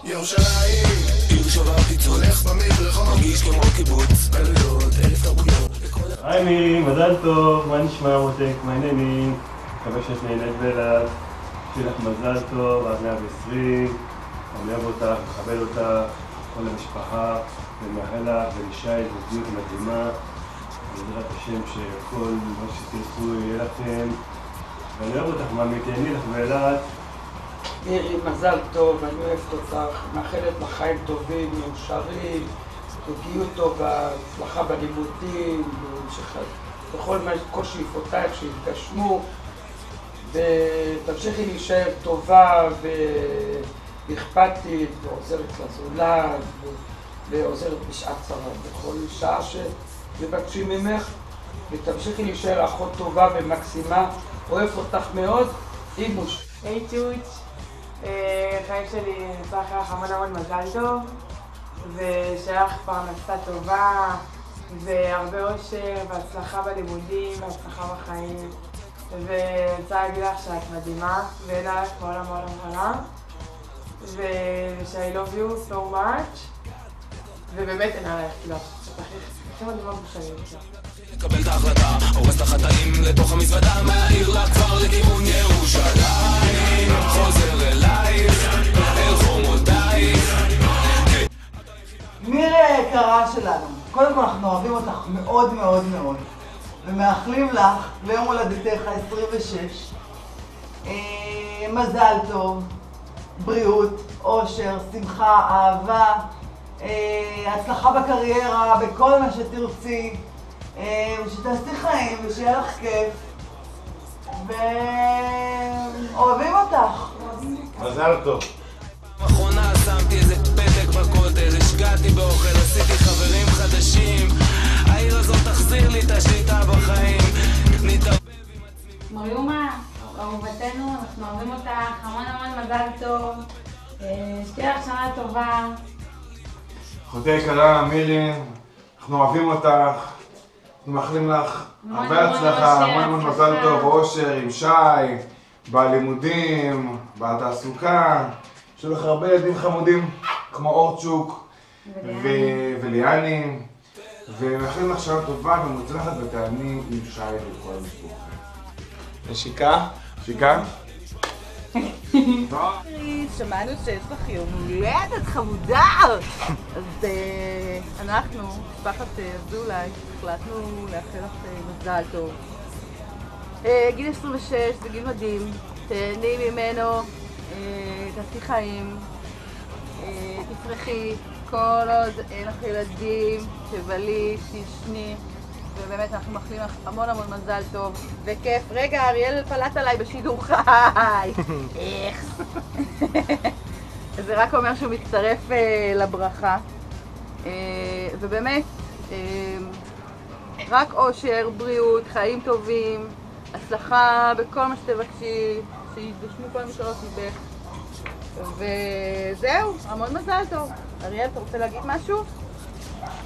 ירושלים, עיר שווה פיצול, הולך במדרחוב, מרגיש כמו קיבוץ, גלויות, 1000 תרבויות. היי מי, מזל טוב, מה נשמע מותק, מה העניינים? מקווה שאת נהנית באילת, שיהיה לך מזל טוב, עד 120, אני אוהב אותך, מכבד אותך, כל המשפחה, ומאחל לך ולשי זוגיות מדהימה, בעזרת השם שכל מה שתרצו יהיה לכם, ואני אוהב אותך, מה מתענייני לך באילת? מירי, מזל טוב, אני אוהבת אותך, מאחלת לך חיים טובים, מאושרים, זוגיות טובה, הצלחה בלימודים, בכל כל שאיפותייך שיתגשמו, ותמשיכי להישאר טובה ואכפתית, ועוזרת לזולת, ועוזרת בשעת צרה, בכל שעה שמבקשים ממך, ותמשיכי להישאר אחות טובה ומקסימה, אוהב אותך מאוד, אימוש. היי צ'וץ', חיים שלי נצטרך לך המון מזל טוב, ושיהיה לך פרנסה טובה, והרבה אושר, והצלחה בלימודים, והצלחה בחיים. ואני רוצה להגיד לך שאת מדהימה, ואין עליך בעולם העולם, ושאני love you so much, ובאמת אין עליך, כאילו, את הכי מדהימה בשנים. לקבל את ההחלטה, הורס את החטאים לתוך המזוודה, מהעיר לכפר לכיוון ירושלים, חוזר אלייך, אל חומותייך. מירי היקרה שלנו, קודם כל אנחנו אוהבים אותך מאוד מאוד מאוד, ומאחלים לך ליום הולדתך 26, מזל טוב, בריאות, אושר, שמחה, אהבה, הצלחה בקריירה, בכל מה שתרצי, ושתעשי חיים ושיהיה לך כיף, ואוהבים אותך. מזל טוב. אחרונה שמתי איזה פתק בכותל, השקעתי באוכל, עשיתי חברים חדשים, העיר הזאת תחזיר לי את השליטה בחיים, נתערבב עם עצמי. מריומה, אהובתנו, אנחנו אוהבים אותך, המון מזל טוב, שתהיה לך שנה טובה. אחותי יקרה, מירי, אנחנו אוהבים אותך, אנחנו מאחלים לך הרבה הצלחה, המון מזל טוב, אושר עם שי, בלימודים, בתעסוקה, שיהיו לך הרבה ילדים חמודים כמו אורצ'וק וליאני, ומאחלים לך שנה טובה ומוצלחת ותעני עם שי וכל המשפחה. נשיקה? שיקה? שמענו שיש לך יום הולדת חמודה, אז אנחנו, משפחת אזולאי, החלטנו לאחל לך מזל טוב. גיל 26 זה גיל מדהים, תהני ממנו, תעשי חיים, תפרחי, כל עוד אין לך ילדים, תבלי, תשני, ובאמת אנחנו מאחלים לך המון מזל טוב וכיף. רגע, אריאל פלט עליי בשידור חי. איך? זה רק אומר שהוא מצטרף לברכה, ובאמת רק אושר, בריאות, חיים טובים, הצלחה בכל מה שתבקשי, שיתגשמו כל המשאלות מבך, וזהו, המון מזל טוב. אריאל, אתה רוצה להגיד משהו?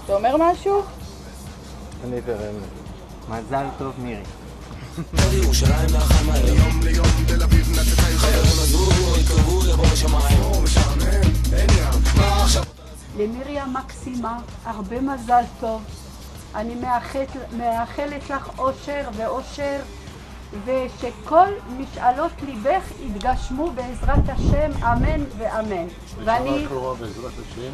אתה אומר משהו? אני תרם. מזל טוב מירי. ירושלים לאחר מהר, יום ליום תל אביב נצאת העיר, חברים עזבו, התקרבו לבוא בשמיים, משעמם, אין ים, מה עכשיו? למירי המקסימה, הרבה מזל טוב. אני מאחלת לך אושר ואושר, ושכל משאלות ליבך יתגשמו בעזרת השם, אמן ואמן. ואני בעזרת השם?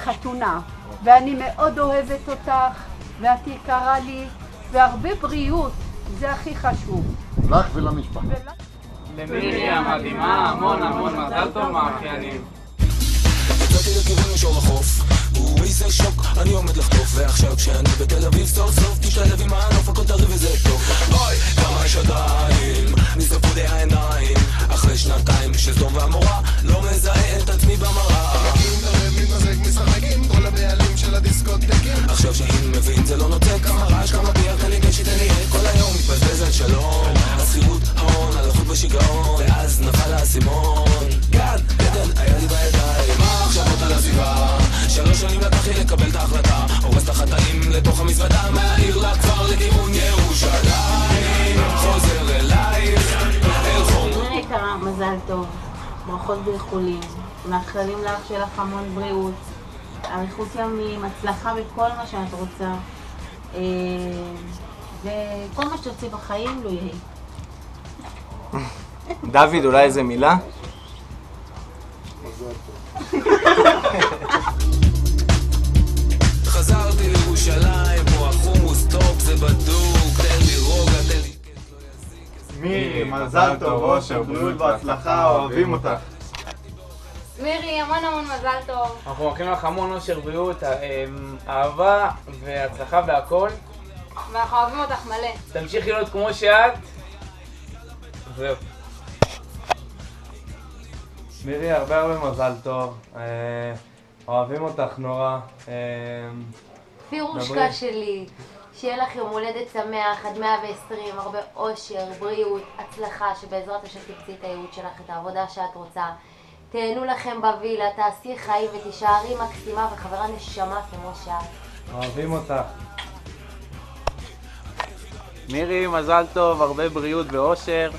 חתונה, ואני מאוד אוהבת אותך, ואת יקרה לי, והרבה בריאות, זה הכי חשוב. לך ולמשפחה. למירי המדהימה, המון מזל טוב מהאחיינים. יצאתי לכיוון מישור החוף, איזה שוק, אני עומד לחטוף, ועכשיו כשאני בתל אביב סוף סוף תשתלב עם הנוף, הכל טרי וזה טוב. אוי, כמה יש עדיין, נשרפו לי העיניים, אחרי שנתיים שסדום והמורה, לא מזהה את עצמי במראה. מתמזג, משחק עם כל הבעלים של הדיסקוטקים, עכשיו שהיא מבין זה לא נוצא, כמה רעש, כמה ביח, אני גשי תנהל כל היום, מתבזבז על שלום, השכירות, ההון, הלכות בשיגעון, ואז נפל האסימון, גד, גדל, היה לי בידיים, מה מחשבות על הסביבה? 3 שנים לקח לי לקבל את ההחלטה, הורס את החטאים לתוך המזוודה, מהעיר לכפר ברכות באיחולים. מאחלים לך שיהיה לך המון בריאות, אריכות ימים, הצלחה בכל מה שאת רוצה. וכל מה שתרצי בחיים לא יהיה. דוד, אולי איזה מילה? חזרתי לירושלים, פה החומוס טופ זה בדוק, תן לי רוגע, תן לי... מירי, מזל טוב, אושר, בריאות והצלחה, אוהבים אותך. מירי, המון המון מזל טוב. אנחנו מאחלים לך המון אושר, בריאות, אהבה והצלחה בהכל. ואנחנו אוהבים אותך מלא. תמשיכי להיות כמו שאת. זהו. מירי, הרבה מזל טוב. אוהבים אותך נורא. פירושקה שלי, שיהיה לך יום הולדת שמח עד 120, הרבה אושר, בריאות, הצלחה, שבעזרת השם תמצאי את הייעוד שלך, את העבודה שאת רוצה. תהנו לכם בווילה, תעשי חיים ותישארי מקסימה וחברה נשמה כמו שאת. אוהבים אותך. מירי, מזל טוב, הרבה בריאות ואושר,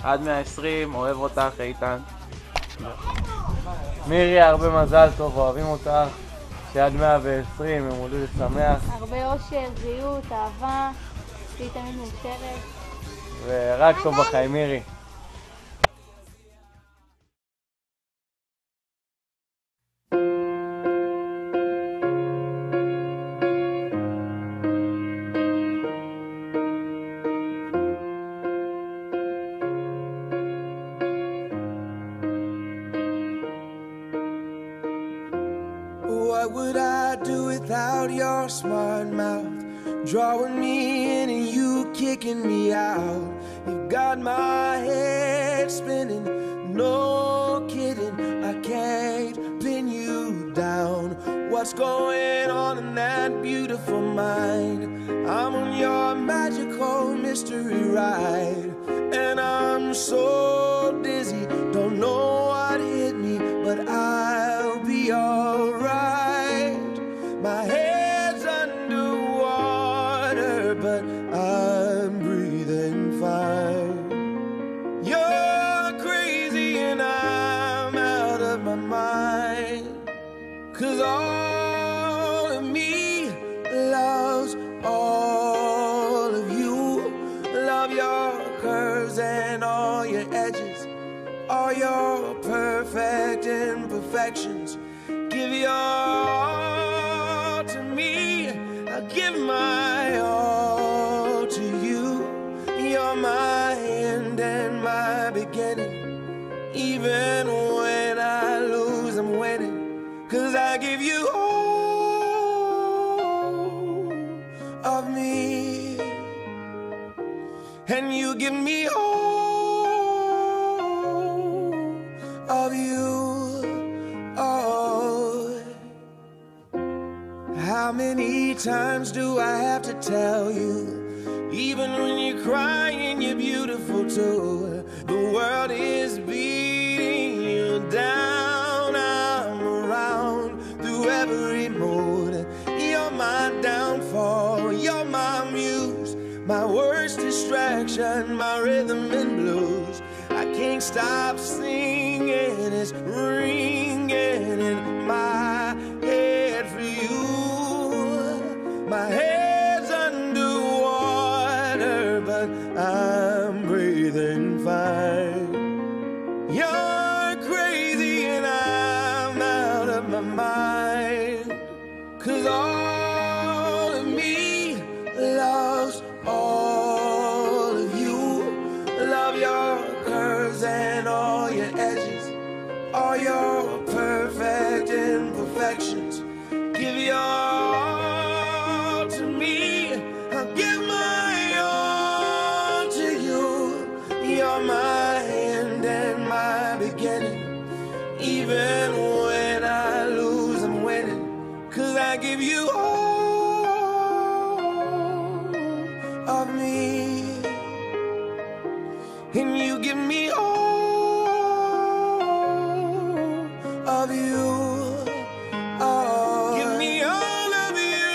עד 120, אוהב אותך, איתן. מירי, הרבה מזל טוב, אוהבים אותך, שעד 120, יום הולדת שמח. הרבה אושר, בריאות, אהבה, תהיי תמיד מאושרת. ורק טוב בחיים, מירי. What would I do without your smart mouth? Drawing me in and you kicking me out. You've got my head spinning, no kidding. I can't pin you down. What's going on in that beautiful mind? I'm on your magical mystery ride, and I'm so dizzy, don't know what hit me, but I'll be alright. My head's underwater, but I'm breathing fine. You're crazy and I'm out of my mind, 'cause all of me loves all of you. Love your curves and all your edges, all your perfect imperfections. Give your all to me, I'll give my all to you. You're my end and my beginning. Even when I lose, I'm winning, 'cause I give you all of me, and you give me all of you. Oh, how many times do I have to tell you? Even when you're crying, you're beautiful too. The world is beating you down. I'm around through every mood. You're my downfall, you're my muse, my worst distraction, my rhythm and blues. I can't stop singing, it's ringing in my head for you. My head's underwater, but I'm breathing fine. You're crazy and I'm out of my mind, 'cause all of me loves all of you. Love your curves and all your edges, all your perfect imperfections. Give your all to me, I'll give my all to you. You're my end and my beginning. Even when I lose, I'm winning, 'cause I give you all of me, and you give me all of you. Oh, give me all of you.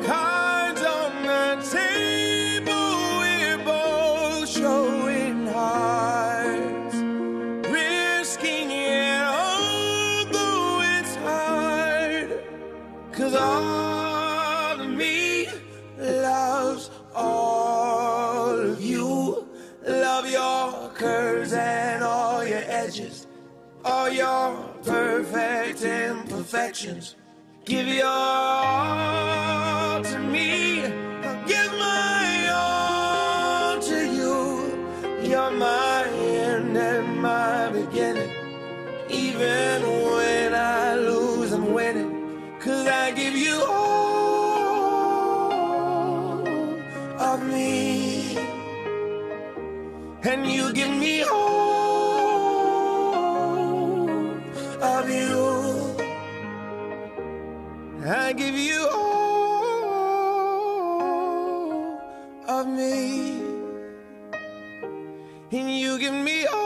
Cards on the table, we're both showing hearts. curves and all your edges, all your perfect imperfections. Give your all to me, I'll give my all to you. You're my end and my beginning. Even when I lose, I'm winning. 'Cause I give you all of me, and you give me all of you. I give you all of me, and you give me all